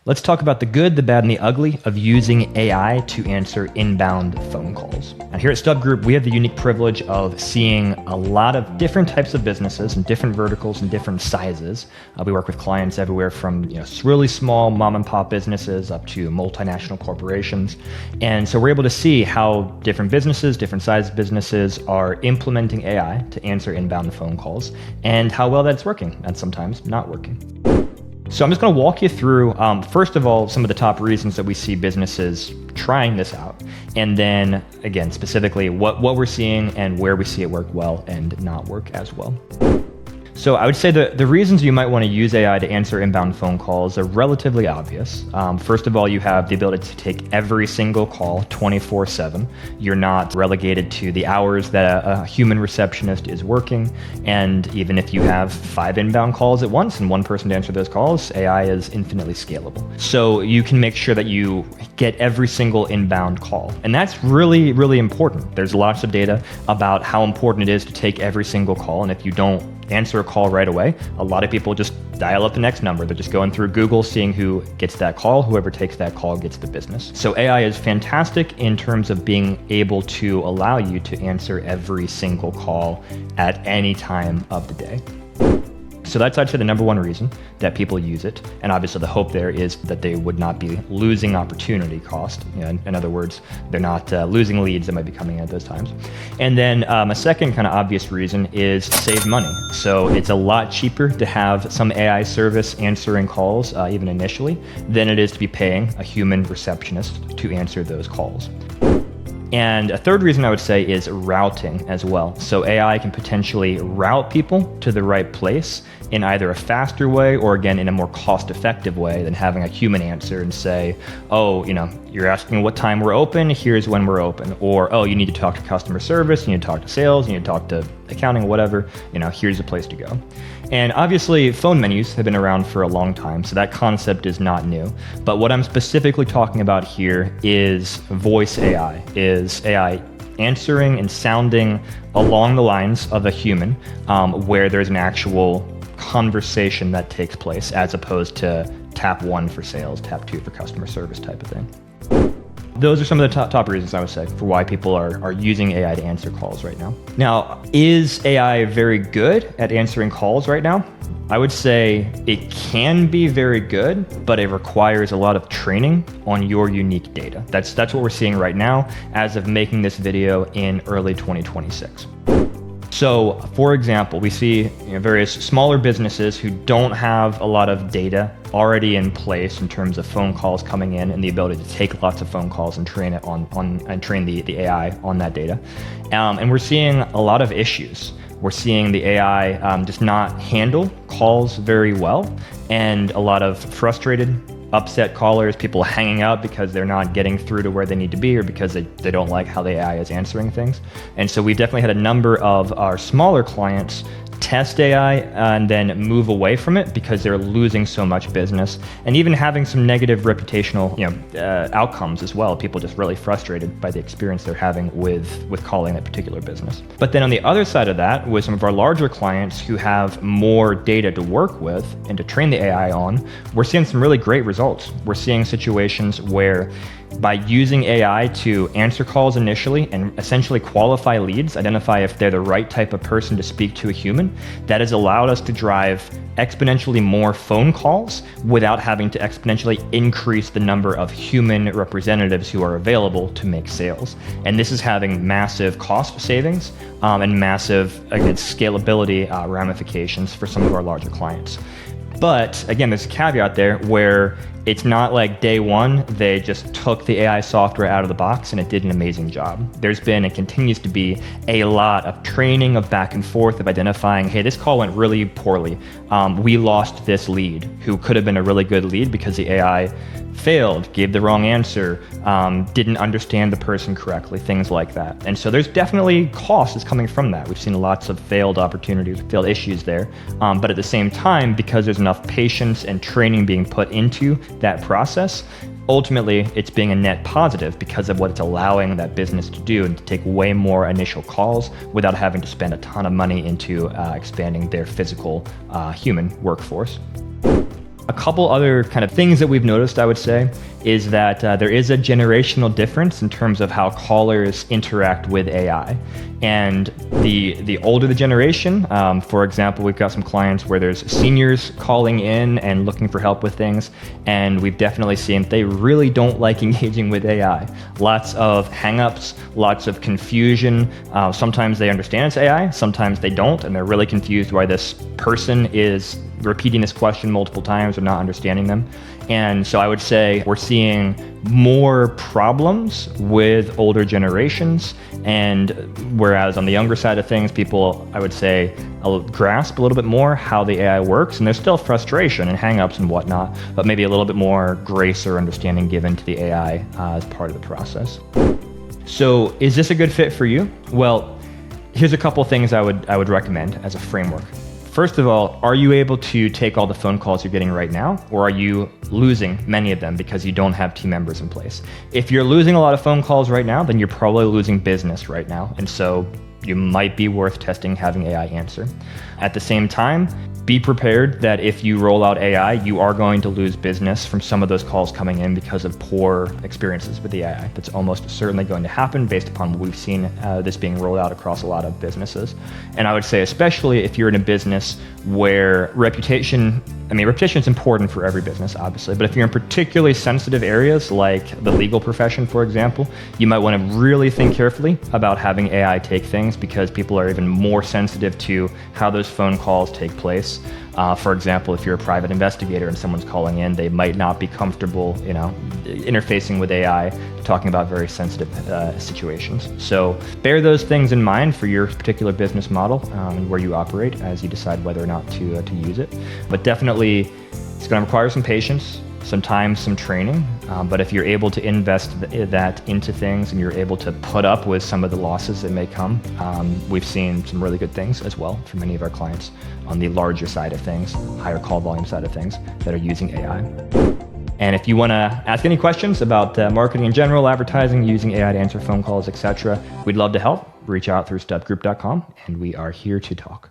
Let's talk about the good, the bad, and the ugly of using AI to answer inbound phone calls. And here at StubGroup, we have the unique privilege of seeing a lot of different types of businesses and different verticals and different sizes. We work with clients everywhere from really small mom and pop businesses up to multinational corporations. And so we're able to see how different businesses, different size businesses are implementing AI to answer inbound phone calls and how well that's working and sometimes not working. So I'm just going to walk you through, first of all, some of the top reasons that we see businesses trying this out. And then, again, specifically what we're seeing and where we see it work well and not work as well. So I would say the reasons you might want to use AI to answer inbound phone calls are relatively obvious. First of all, you have the ability to take every single call 24/7. You're not relegated to the hours that a human receptionist is working. And even if you have 5 inbound calls at once and one person to answer those calls, AI is infinitely scalable. So you can make sure that you get every single inbound call. And that's really, really important. There's lots of data about how important it is to take every single call. And if you don't answer a call right away, a lot of people just dial up the next number. They're just going through Google, seeing who gets that call. Whoever takes that call gets the business. So AI is fantastic in terms of being able to allow you to answer every single call at any time of the day. So that's, I'd say, the number one reason that people use it. And obviously the hope there is that they would not be losing opportunity cost. In other words, they're not losing leads that might be coming in at those times. And then a second kind of obvious reason is save money. So it's a lot cheaper to have some AI service answering calls, even initially, than it is to be paying a human receptionist to answer those calls. And a third reason I would say is routing as well. So AI can potentially route people to the right place in either a faster way or, again, in a more cost-effective way than having a human answer and say, oh, you're asking what time we're open, here's when we're open. Or, oh, you need to talk to customer service, you need to talk to sales, you need to talk to accounting, whatever, here's the place to go. And obviously phone menus have been around for a long time, so that concept is not new. But what I'm specifically talking about here is voice AI, is AI answering and sounding along the lines of a human, where there's an actual conversation that takes place as opposed to tap 1 for sales, tap 2 for customer service type of thing. Those are some of the top reasons I would say for why people are using AI to answer calls right now. Now, is AI very good at answering calls right now? I would say it can be very good, but it requires a lot of training on your unique data. That's what we're seeing right now as of making this video in early 2026. So, for example, we see various smaller businesses who don't have a lot of data already in place in terms of phone calls coming in and the ability to take lots of phone calls and train it and train the AI on that data. And we're seeing a lot of issues. We're seeing the AI just not handle calls very well, and a lot of frustrated, upset callers, people hanging out because they're not getting through to where they need to be or because they don't like how the AI is answering things. And so we've definitely had a number of our smaller clients test AI and then move away from it because they're losing so much business and even having some negative reputational outcomes as well. People just really frustrated by the experience they're having with calling that particular business. But then on the other side of that, with some of our larger clients who have more data to work with and to train the AI on, we're seeing some really great results. We're seeing situations where by using AI to answer calls initially and essentially qualify leads, identify if they're the right type of person to speak to a human, that has allowed us to drive exponentially more phone calls without having to exponentially increase the number of human representatives who are available to make sales. And this is having massive cost savings and massive, again, scalability ramifications for some of our larger clients. But again, there's a caveat there where it's not like day one, they just took the AI software out of the box and it did an amazing job. There's been and continues to be a lot of training, of back and forth, of identifying, hey, this call went really poorly. We lost this lead who could have been a really good lead because the AI failed, gave the wrong answer, didn't understand the person correctly, things like that. And so there's definitely cost that's coming from that. We've seen lots of failed opportunities, failed issues there. But at the same time, because there's enough patience and training being put into that process, ultimately it's being a net positive because of what it's allowing that business to do and to take way more initial calls without having to spend a ton of money into expanding their physical human workforce. A couple other kind of things that we've noticed, I would say, is that there is a generational difference in terms of how callers interact with AI. And the older the generation, for example, we've got some clients where there's seniors calling in and looking for help with things, and we've definitely seen they really don't like engaging with AI. Lots of hangups, lots of confusion. Sometimes they understand it's AI, sometimes they don't, and they're really confused why this person is repeating this question multiple times or not understanding them. And so I would say we're seeing more problems with older generations, and whereas on the younger side of things, people, I would say, grasp a little bit more how the AI works, and there's still frustration and hangups and whatnot, but maybe a little bit more grace or understanding given to the AI as part of the process. So is this a good fit for you? Well, here's a couple things I would recommend as a framework. First of all, are you able to take all the phone calls you're getting right now, or are you losing many of them because you don't have team members in place? If you're losing a lot of phone calls right now, then you're probably losing business right now. And so you might be worth testing having AI answer. At the same time, be prepared that if you roll out AI, you are going to lose business from some of those calls coming in because of poor experiences with the AI. That's almost certainly going to happen based upon what we've seen this being rolled out across a lot of businesses. And I would say, especially if you're in a business where reputation is important for every business, obviously, but if you're in particularly sensitive areas like the legal profession, for example, you might want to really think carefully about having AI take things, because people are even more sensitive to how those phone calls take place. For example, if you're a private investigator and someone's calling in, they might not be comfortable, interfacing with AI, talking about very sensitive situations. So bear those things in mind for your particular business model and where you operate as you decide whether or not to use it. But definitely, it's going to require some patience, some time, some training. But if you're able to invest that into things and you're able to put up with some of the losses that may come, we've seen some really good things as well for many of our clients on the larger side of things, higher call volume side of things that are using AI. And if you want to ask any questions about marketing in general, advertising, using AI to answer phone calls, etc., we'd love to help. Reach out through StubGroup.com, and we are here to talk.